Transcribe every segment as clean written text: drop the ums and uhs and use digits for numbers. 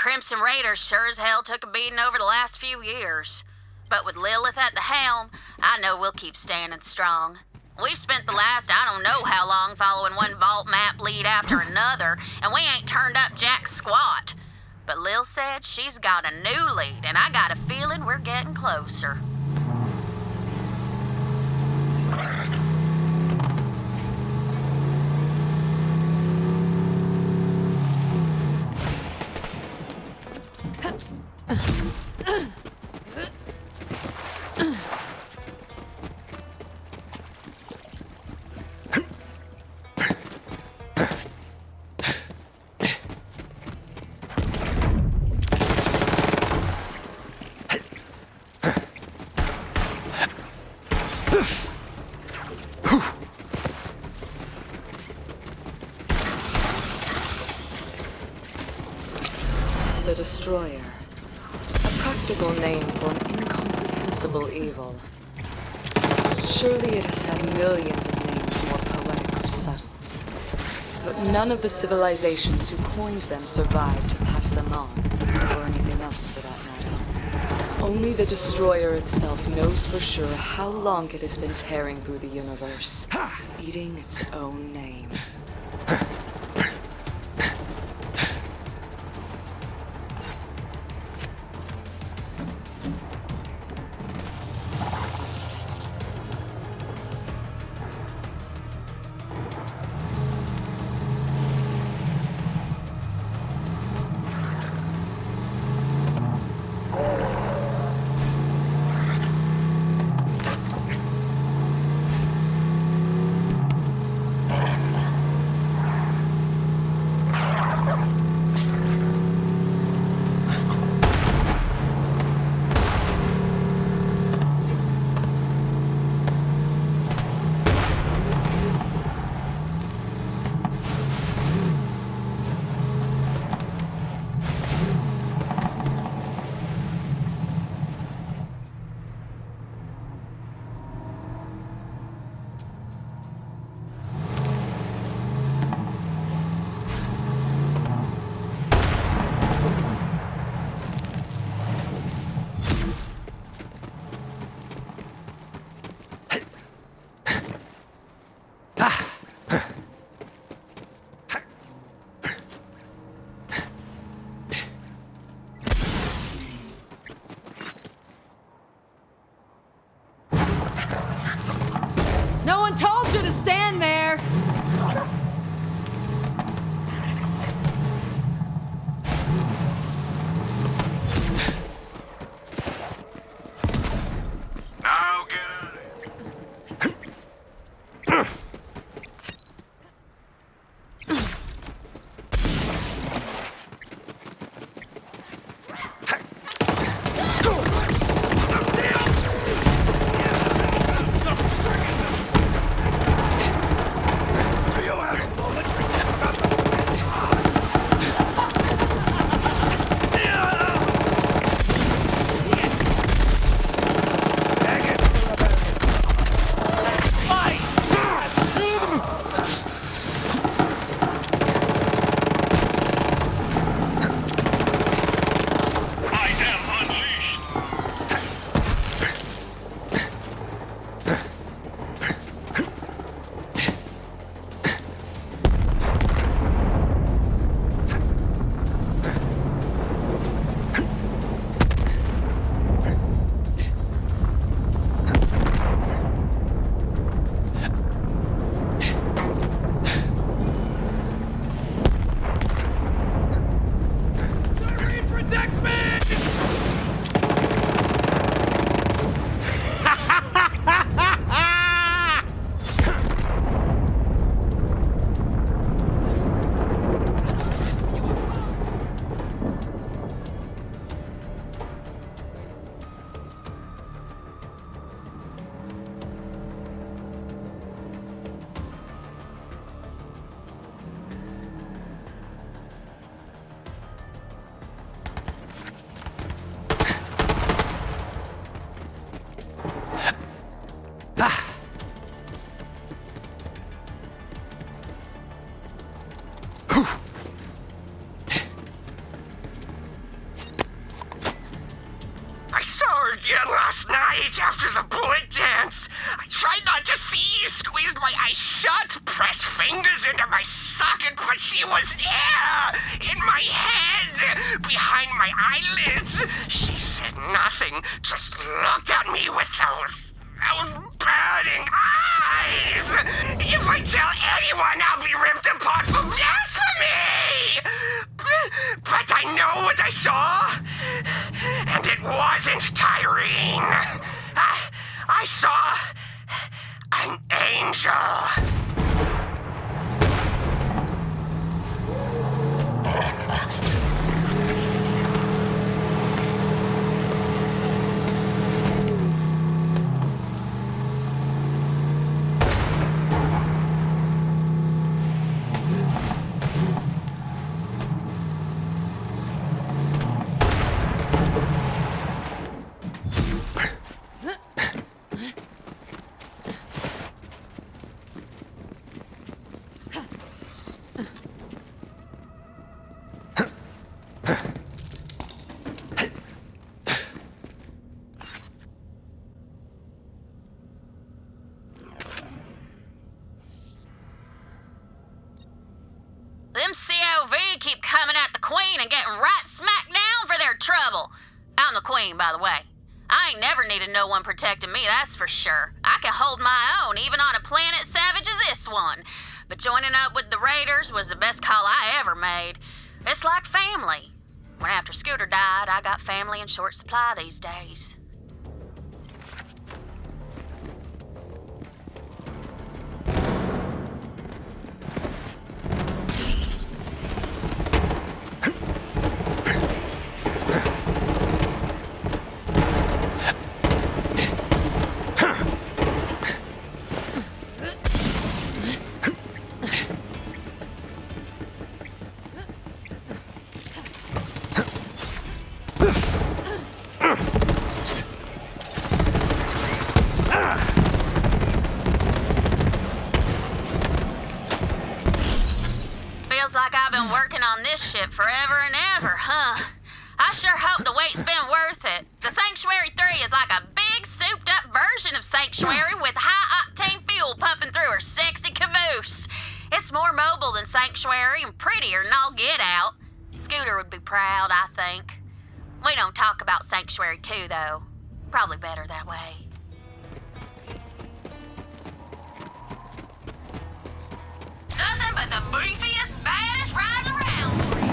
Crimson Raiders sure as hell took a beating over the last few years. But with Lilith at the helm, I know we'll keep standing strong. We've spent the last I don't know how long following one vault map lead after another, and we ain't turned up jack squat. But Lil said she's got a new lead, and I got a feeling we're getting closer. The Destroyer. A practical name for an incomprehensible evil. Surely it has had millions of names more poetic or subtle. But none of the civilizations who coined them survived to pass them on, or anything else for that matter. Only the Destroyer itself knows for sure how long it has been tearing through the universe, eating its own name. after the bullet dance. I tried not to see, squeezed my eyes shut, pressed fingers into my socket, but she was there, in my head, behind my eyelids. She said nothing, just looked at me with those burning eyes. If I tell anyone, I'll be ripped apart for blasphemy. But I know what I saw, and it wasn't Tyrene. I saw an angel. Them COV keep coming at the Queen and getting right smack down for their trouble. I'm the Queen, by the way. I ain't never needed no one protecting me, that's for sure. I can hold my own, even on a planet savage as this one. But joining up with the Raiders was the best call I ever made. It's like family. When after Scooter died, I got family in short supply these days. Feels like I've been working on this ship forever and ever, huh? I sure hope the wait's been worth it. The Sanctuary 3 is like a big, souped-up version of Sanctuary with high-octane fuel pumping through her sexy caboose. It's more mobile than Sanctuary and prettier than all get out. Scooter would be proud, I think. We don't talk about Sanctuary 2, though. Probably better that way. Nothing but the beefiest, baddest rides around for you.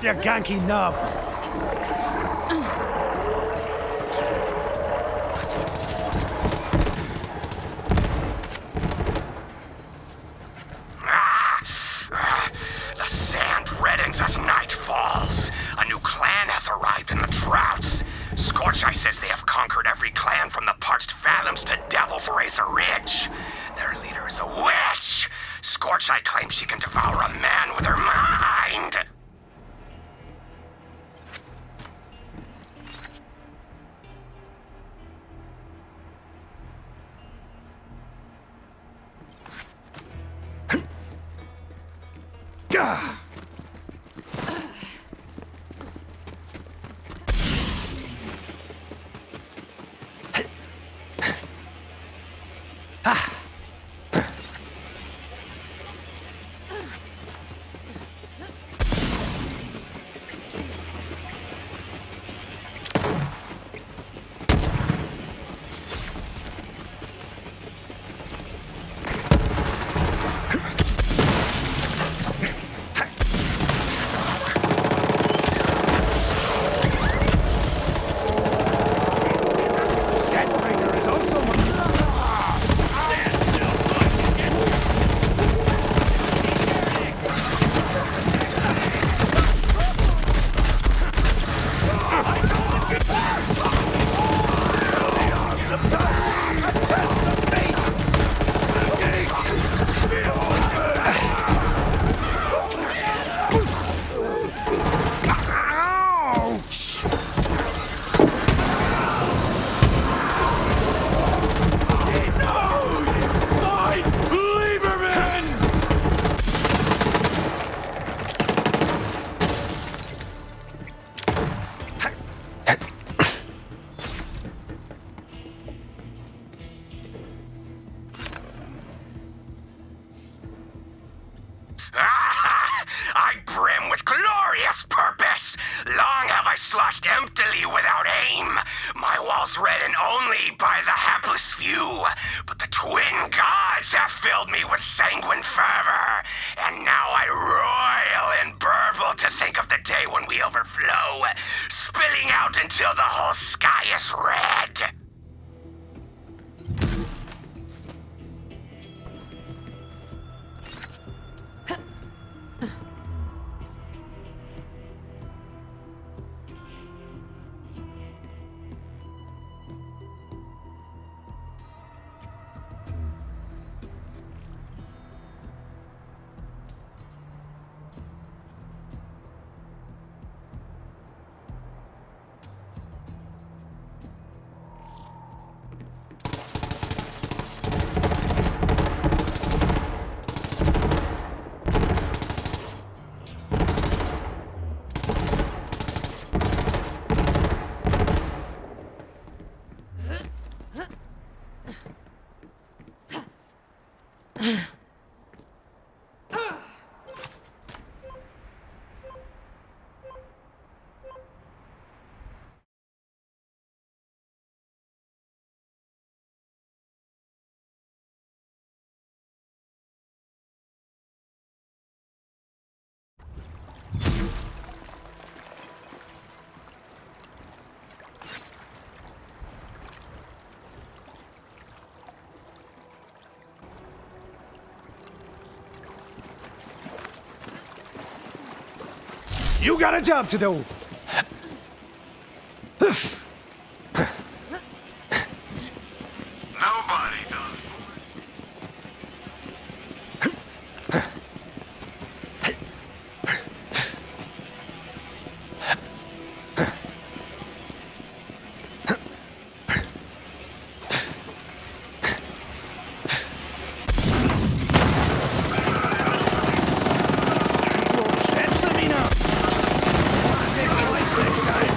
You ganky knob. The sand reddens as night falls. A new clan has arrived in the Droughts. Scorcheye says they have conquered every clan from the Parched Fathoms to Devil's Razor Ridge. Their leader is a witch. Scorcheye claims she can devour a man with her mind. Gah! I brim with glorious purpose. Long have I sloshed emptily without aim. My walls redden only by the hapless few. But the twin gods have filled me with sanguine fervor. And now I roil and burble to think of the day when we overflow, spilling out until the whole sky is red. You got a job to do. Nobody does. That's me now. Take the lights next time.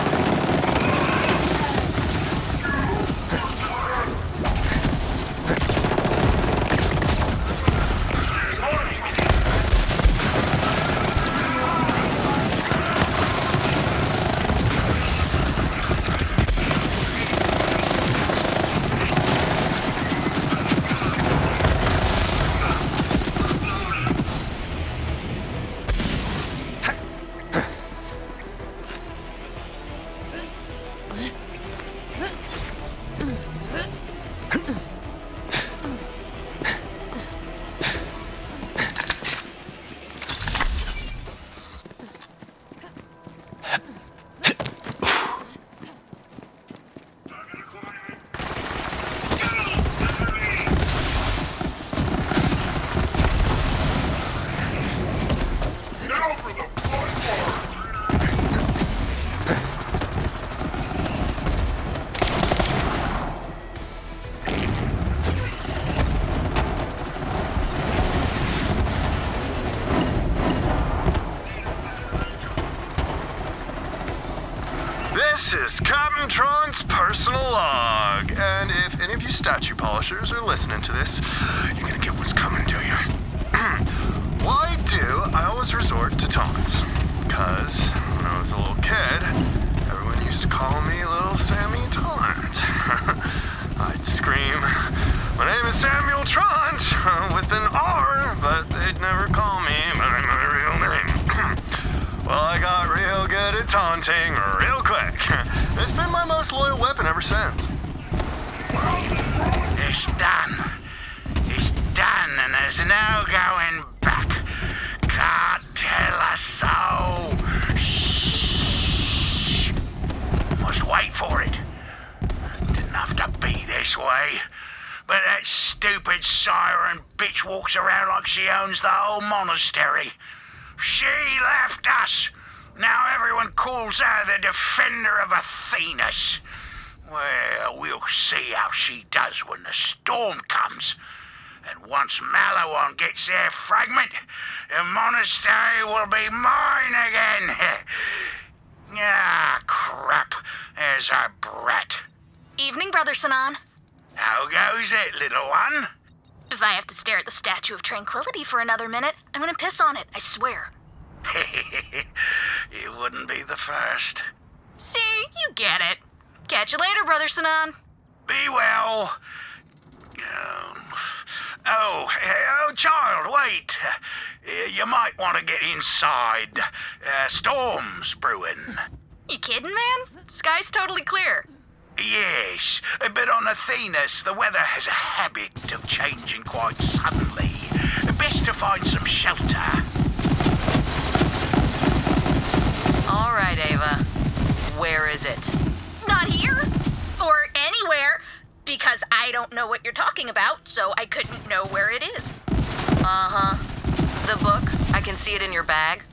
This is Captain Tron's personal log, and if any of you statue polishers are listening to this, you're gonna get what's coming to you. Why do I always resort to taunts? Because when I was a little kid, everyone used to call me Little Sammy Taunt. I'd scream, "My name is Samuel Trant," with an R, but they'd never call me by my real name. Well, I got real good at taunting real quick. It's been my most loyal weapon ever since. It's done. It's done, and there's no going back. Can't tell us so. Shh. Must wait for it. Didn't have to be this way. But that stupid siren bitch walks around like she owns the whole monastery. She left us. Now everyone calls her the defender of Athenas. Well, we'll see how she does when the storm comes. And once Malawan gets their fragment, the monastery will be mine again. Ah, crap. There's our brat. Evening, Brother Sinan. How goes it, little one? If I have to stare at the Statue of Tranquility for another minute, I'm gonna piss on it, I swear. You wouldn't be the first. See, you get it. Catch you later, Brother Sinan. Be well. Oh, child, wait. You might want to get inside. Storm's brewing. You kidding, man? Sky's totally clear. Yes, but on Athenas, the weather has a habit of changing quite suddenly. Best to find some shelter. All right, Ava. Where is it? Not here. Or anywhere. Because I don't know what you're talking about, so I couldn't know where it is. Uh-huh. The book? I can see it in your bag.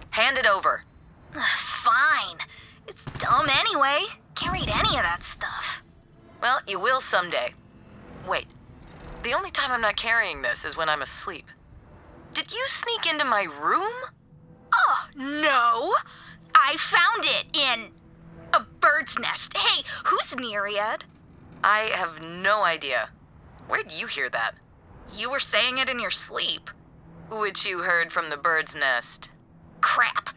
Hand it over. Fine. It's dumb anyway. Can't read any of that stuff. Well, you will someday. Wait. The only time I'm not carrying this is when I'm asleep. Did you sneak into my room? Oh, no. I found it in a bird's nest. Hey, who's Nereid? I have no idea. Where did you hear that? You were saying it in your sleep. Which you heard from the bird's nest. Crap.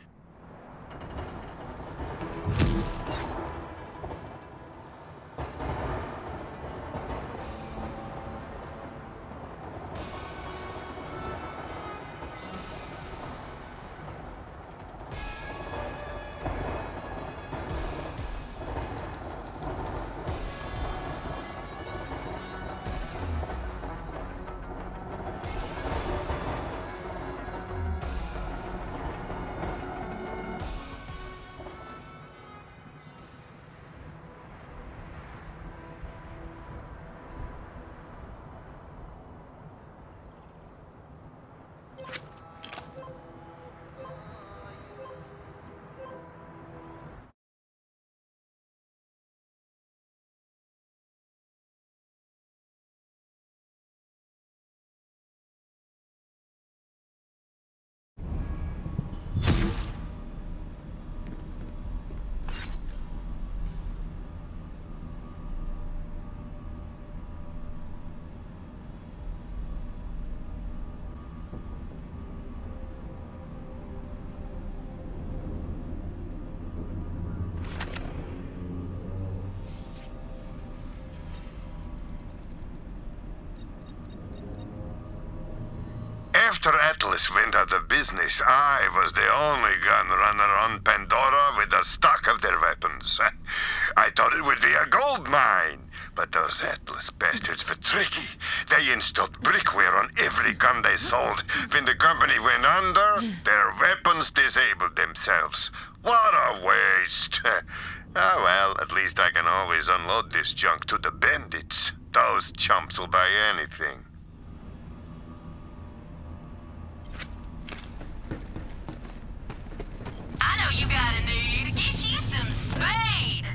After Atlas went out of business, I was the only gun runner on Pandora with a stock of their weapons. I thought it would be a gold mine, but those Atlas bastards were tricky. They installed brickware on every gun they sold. When the company went under, their weapons disabled themselves. What a waste. Oh well, at least I can always unload this junk to the bandits. Those chumps will buy anything. I know you got a need. Get you some spade.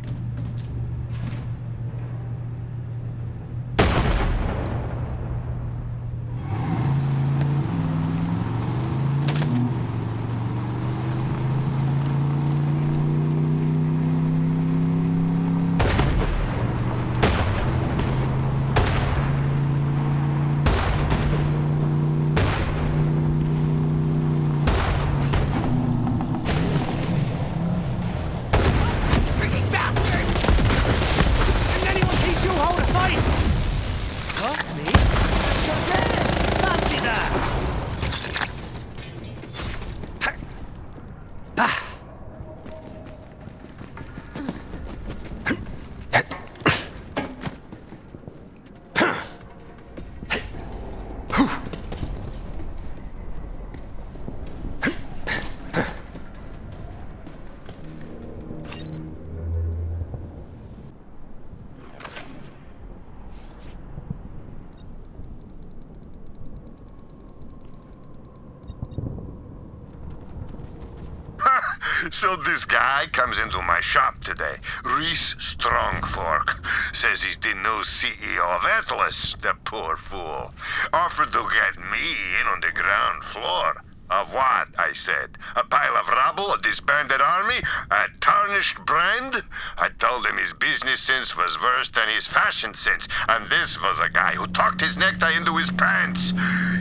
So this guy comes into my shop today. Reese Strongfork. Says he's the new CEO of Atlas, the poor fool. Offered to get me in on the ground floor. Of what? I said. A pile of rubble, a disbanded army, a tarnished brand? I told him his business sense was worse than his fashion sense, and this was a guy who tucked his necktie into his pants.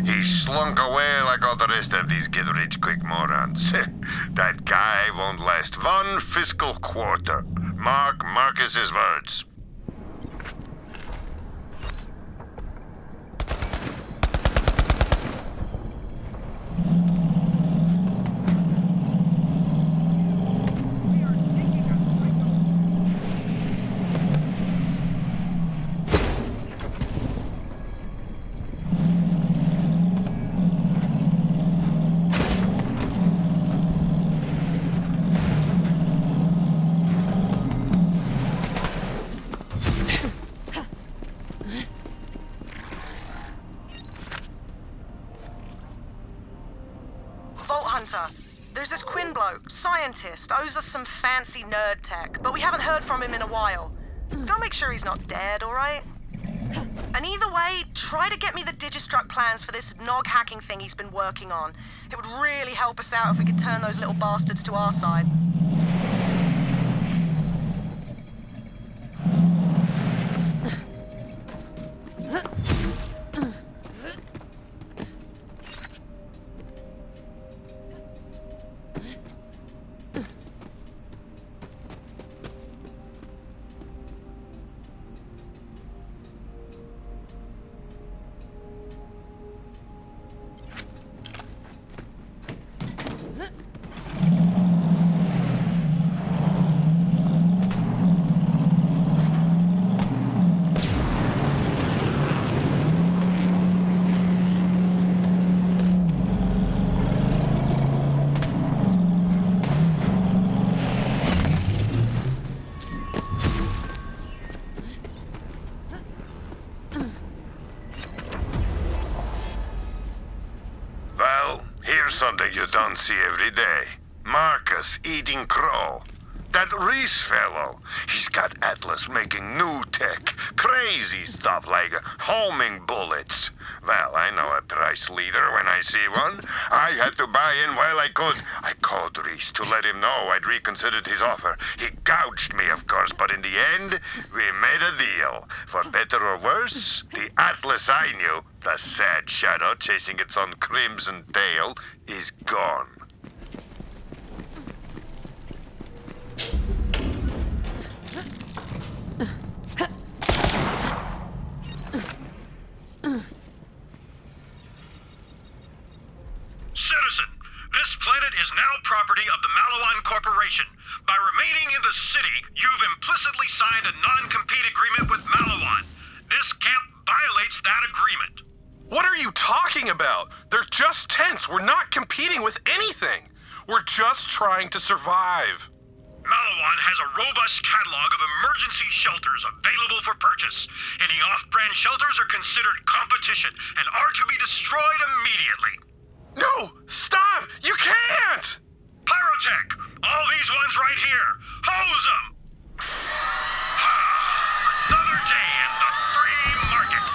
He slunk away like all the rest of these get-rich-quick morons. That guy won't last one fiscal quarter. Mark Marcus's words. There's this Quinn bloke, scientist, owes us some fancy nerd tech, but we haven't heard from him in a while. Go make sure he's not dead, alright? And either way, try to get me the Digistruct plans for this Nog hacking thing he's been working on. It would really help us out if we could turn those little bastards to our side. Something you don't see every day. Marcus eating crow. That Reese fellow, he's got Atlas making new tech. Crazy stuff like homing bullets. Well, I know a price leader when I see one. I had to buy in while I could. I called Reese to let him know I'd reconsidered his offer. He gouged me, of course, but in the end, we made a deal. For better or worse, the Atlas I knew, the sad shadow chasing its own crimson tail, is gone. Citizen, this planet is now property of the Malawan Corporation. By remaining in the city, you've implicitly signed a non-compete agreement with Malawan. This camp violates that agreement. What are you talking about? They're just tents. We're not competing with anything. We're just trying to survive. Malawan has a robust catalog of emergency shelters available for purchase. Any off-brand shelters are considered competition and are to be destroyed immediately. No! Stop! You can't! Pyrotech! All these ones right here! Hose them! Another day in the free market!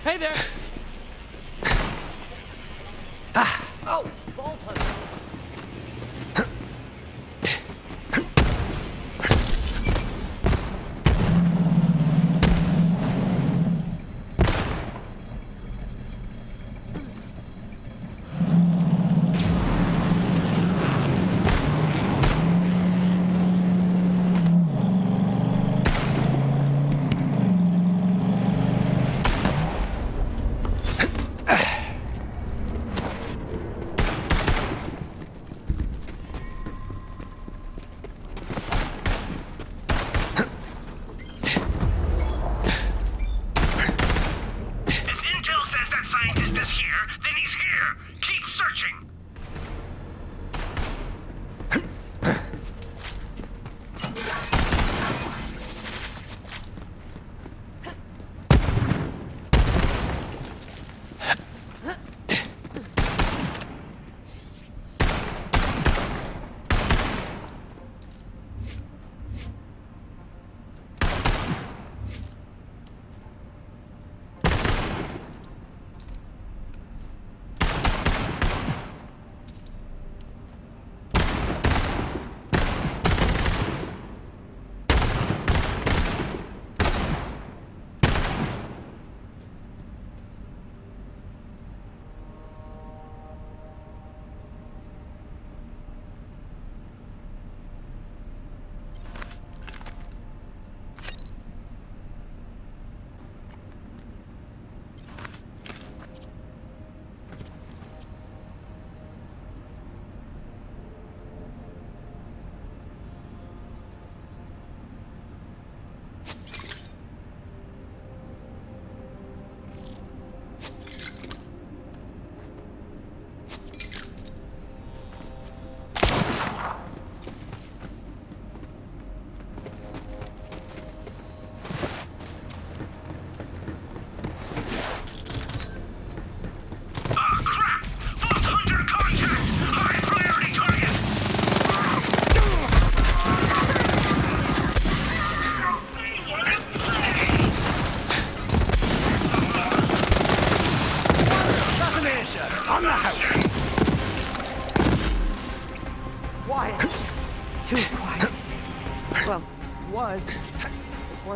Hey there! Oh, ball punch.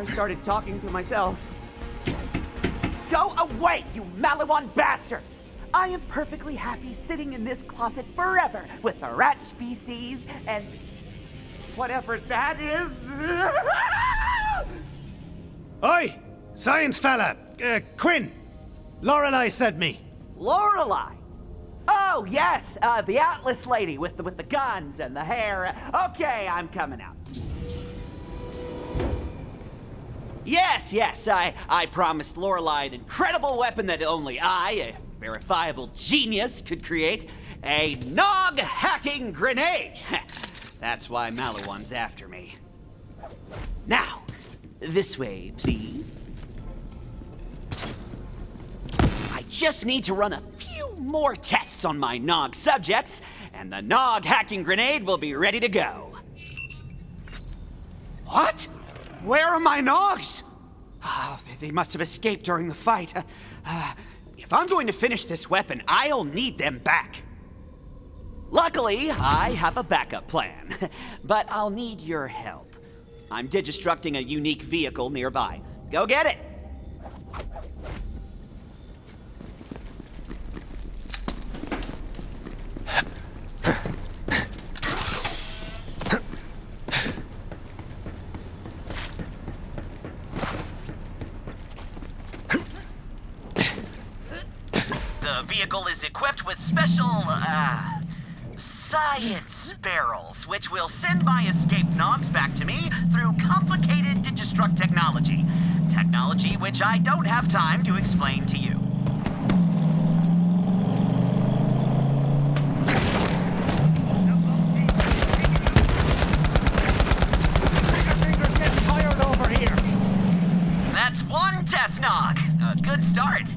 I started talking to myself. Go away, you Malawan bastards! I am perfectly happy sitting in this closet forever with the rat species and whatever that is. Oi! Science fella! Quinn! Lorelei sent me. Lorelei? Oh, yes, the Atlas lady with the guns and the hair. Okay, I'm coming out. Yes, I promised Lorelei an incredible weapon that only I, a verifiable genius, could create. A Nog-hacking grenade! That's why Malawan's after me. Now, this way, please. I just need to run a few more tests on my Nog subjects, and the Nog-hacking grenade will be ready to go. What? Where are my Nogs? Oh, they must have escaped during the fight. If I'm going to finish this weapon, I'll need them back. Luckily, I have a backup plan, but I'll need your help. I'm digistructing a unique vehicle nearby. Go get it! The vehicle is equipped with special, science barrels, which will send my escaped Nogs back to me through complicated digistruct technology. Technology which I don't have time to explain to you. Finger's getting tired over here. That's one test Nog. A good start.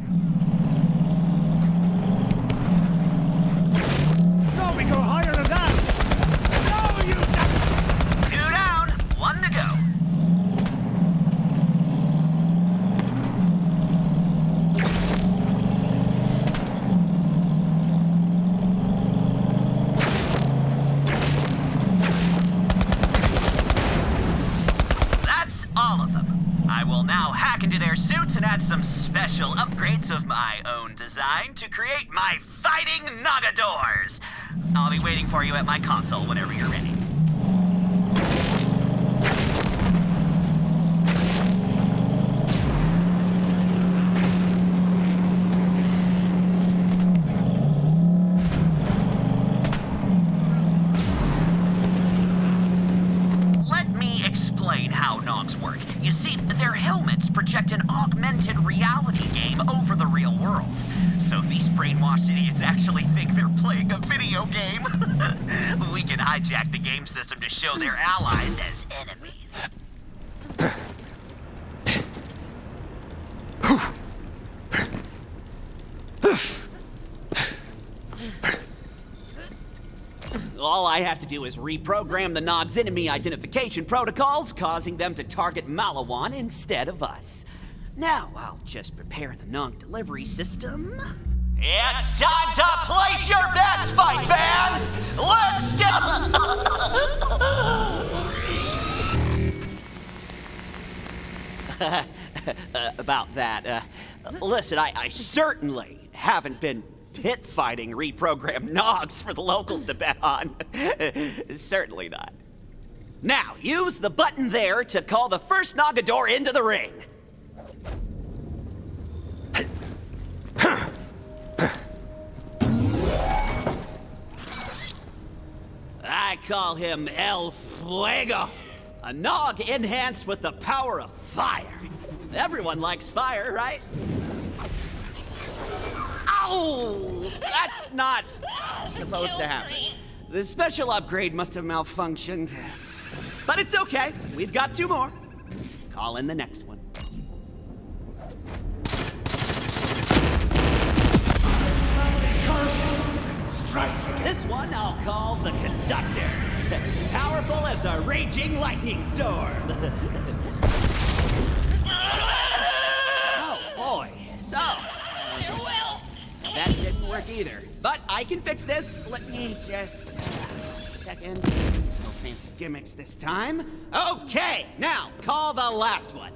No, we go higher than that. No, you... 2 down, 1 to go. That's all of them. I will now hack into their suits and add some special upgrades of my own design to create my fighting Nogadors. I'll be waiting for you at my console whenever you're ready. Let me explain how Nogs work. You see, their helmets project an augmented reality game over the real world. So these brainwashed idiots actually think they're playing a video game. We can hijack the game system to show their allies as enemies. All I have to do is reprogram the Nog's enemy identification protocols, causing them to target Malawan instead of us. Now I'll just prepare the Nog delivery system. It's time to place your bets, fight fans! Let's get... About that, listen, I certainly haven't been pit fighting reprogrammed Nogs for the locals to bet on. Certainly not. Now, use the button there to call the first Nogador into the ring. I call him El Fuego, a Nog enhanced with the power of fire. Everyone likes fire, right? Ow! That's not supposed to happen. The special upgrade must have malfunctioned. But it's okay. We've got 2 more. Call in the next one. This one I'll call the Conductor. Powerful as a raging lightning storm. Oh boy. So, that didn't work either. But I can fix this. Let me just... a second. fancy gimmicks this time. Okay, now call the last one.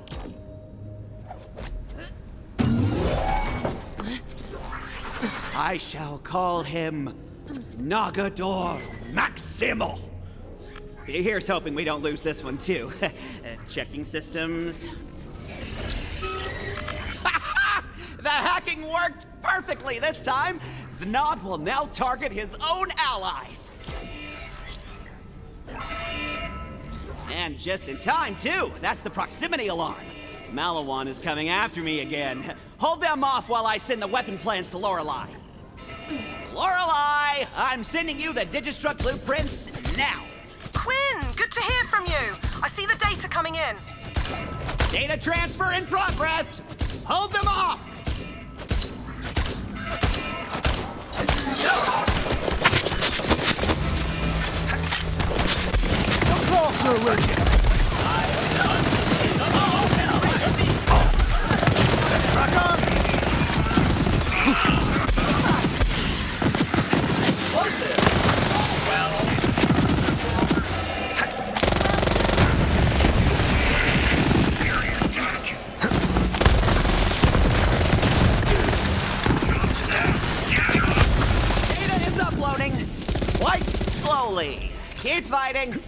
I shall call him NOGador Maximal. Here's hoping we don't lose this one too. Checking systems. The hacking worked perfectly this time. The Nog will now target his own allies. And just in time, too. That's the proximity alarm. Malawan is coming after me again. Hold them off while I send the weapon plans to Lorelei. Lorelei, I'm sending you the Digistruct blueprints now. Quinn, good to hear from you. I see the data coming in. Data transfer in progress. Hold them off. Data is uploading. Quite slowly. Keep fighting.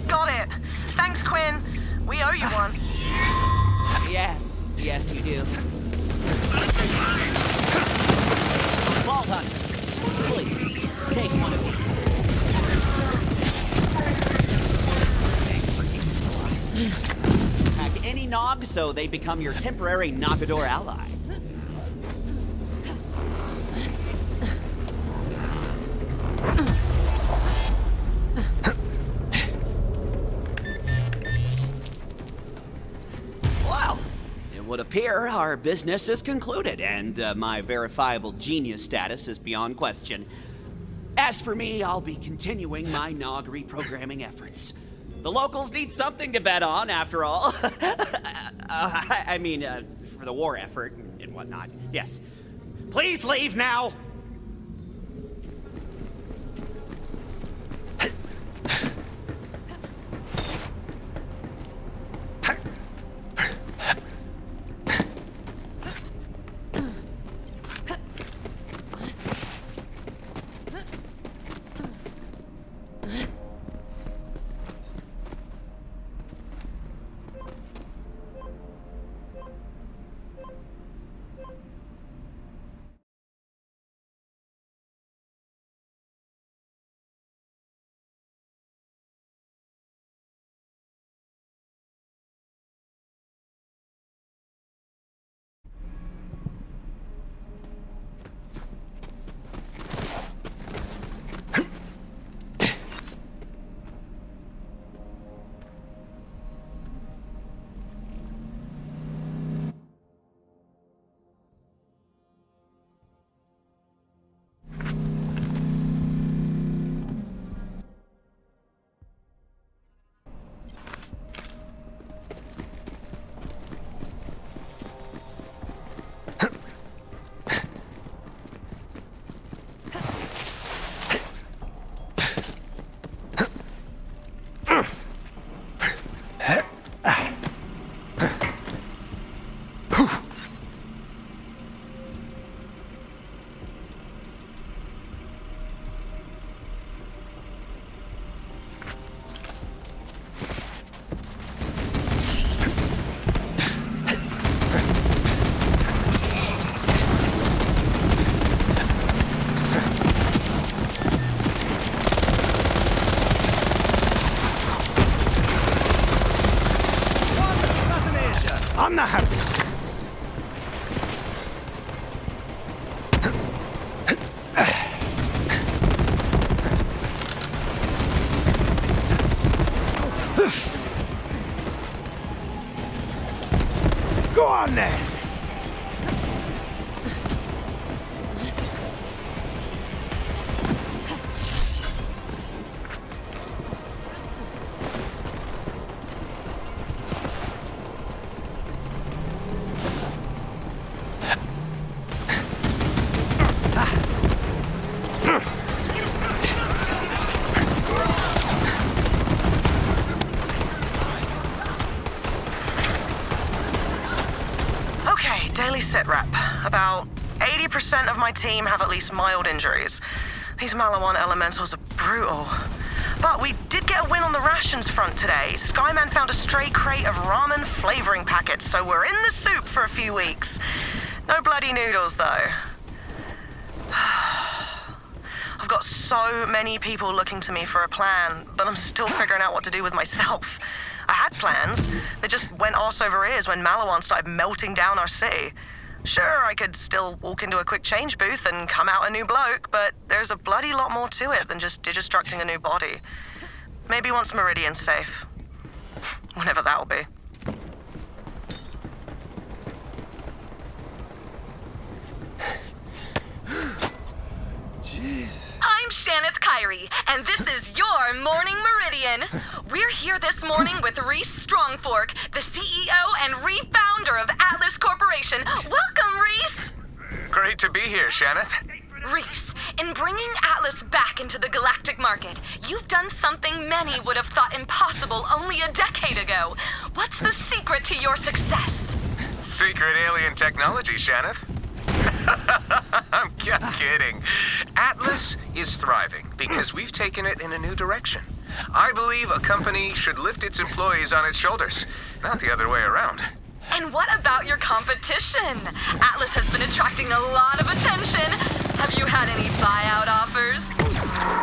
Got it. Thanks, Quinn. We owe you one. Yes, you do. Vault Hunter, please, take one of these. Hack any Nog so they become your temporary NOGador ally. Well, it would appear our business is concluded, and my verifiable genius status is beyond question. As for me, I'll be continuing my Nog reprogramming efforts. The locals need something to bet on, after all. I mean, for the war effort and whatnot. Yes. Please leave now! in there! Daily sit rep. About 80% of my team have at least mild injuries. These Malawan elementals are brutal. But we did get a win on the rations front today. Skyman found a stray crate of ramen flavoring packets, so we're in the soup for a few weeks. No bloody noodles, though. I've got so many people looking to me for a plan, but I'm still figuring out what to do with myself. I had plans. They just went arse over ears when Malawan started melting down our city. Sure, I could still walk into a quick change booth and come out a new bloke, but there's a bloody lot more to it than just digistructing a new body. Maybe once Meridian's safe. Whenever that'll be. I'm Shaneth Kyrie, and this is your Morning Meridian. We're here this morning with Reese Strongfork, the CEO and refounder of Atlas Corporation. Welcome, Reese! Great to be here, Shaneth. Reese, in bringing Atlas back into the galactic market, you've done something many would have thought impossible only a decade ago. What's the secret to your success? Secret alien technology, Shaneth. I'm kidding. Atlas is thriving because we've taken it in a new direction. I believe a company should lift its employees on its shoulders, not the other way around. And what about your competition? Atlas has been attracting a lot of attention. Have you had any buyout offers?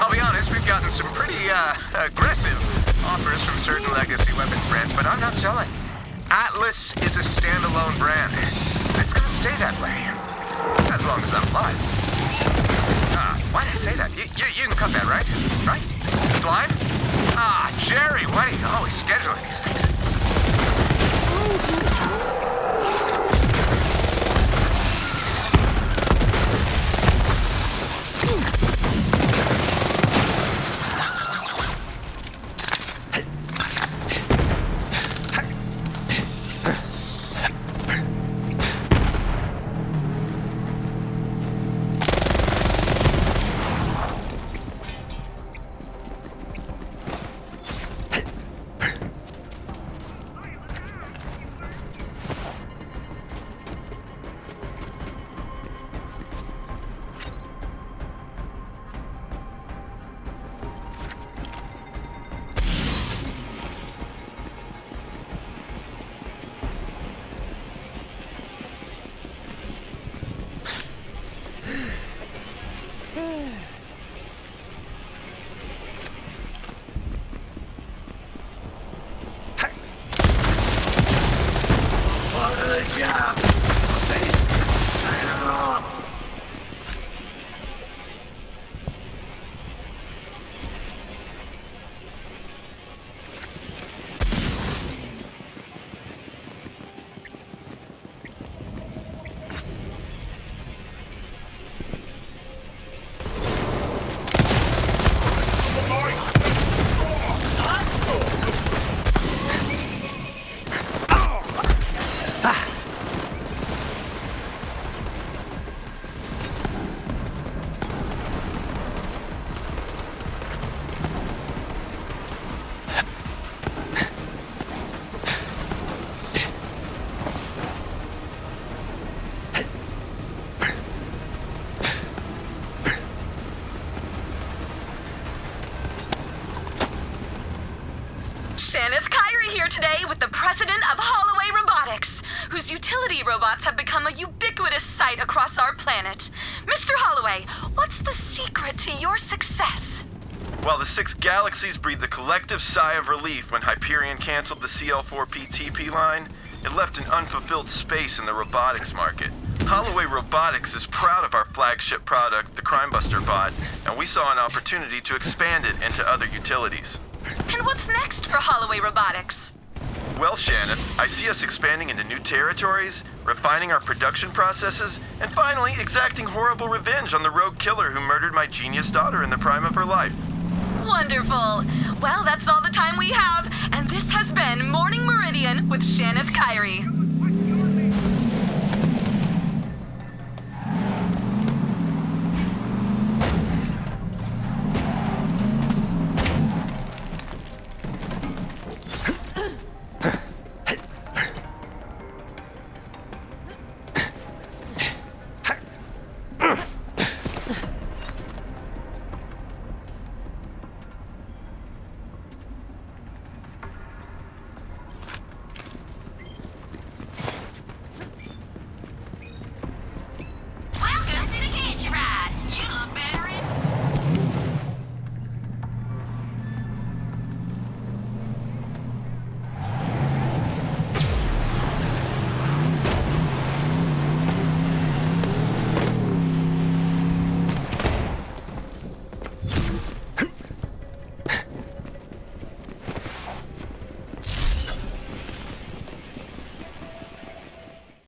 I'll be honest, we've gotten some pretty, aggressive offers from certain legacy weapons brands, but I'm not selling. Atlas is a standalone brand. It's gonna stay that way. As long as I'm alive. Why did I say that? You can cut that, right? Right? It's live? Jerry, why do you always schedule these things? Shaneth Kyrie here today with the president of Holloway Robotics, whose utility robots have become a ubiquitous sight across our planet. Mr. Holloway, what's the secret to your success? While the 6 galaxies breathed a collective sigh of relief when Hyperion canceled the CL4P TP line, it left an unfulfilled space in the robotics market. Holloway Robotics is proud of our flagship product, the Crimebuster bot, and we saw an opportunity to expand it into other utilities. And what's next for Holloway Robotics? Well, Shannon, I see us expanding into new territories, refining our production processes, and finally exacting horrible revenge on the rogue killer who murdered my genius daughter in the prime of her life. Wonderful. Well, that's all the time we have, and this has been Morning Meridian with Shannon Kyrie.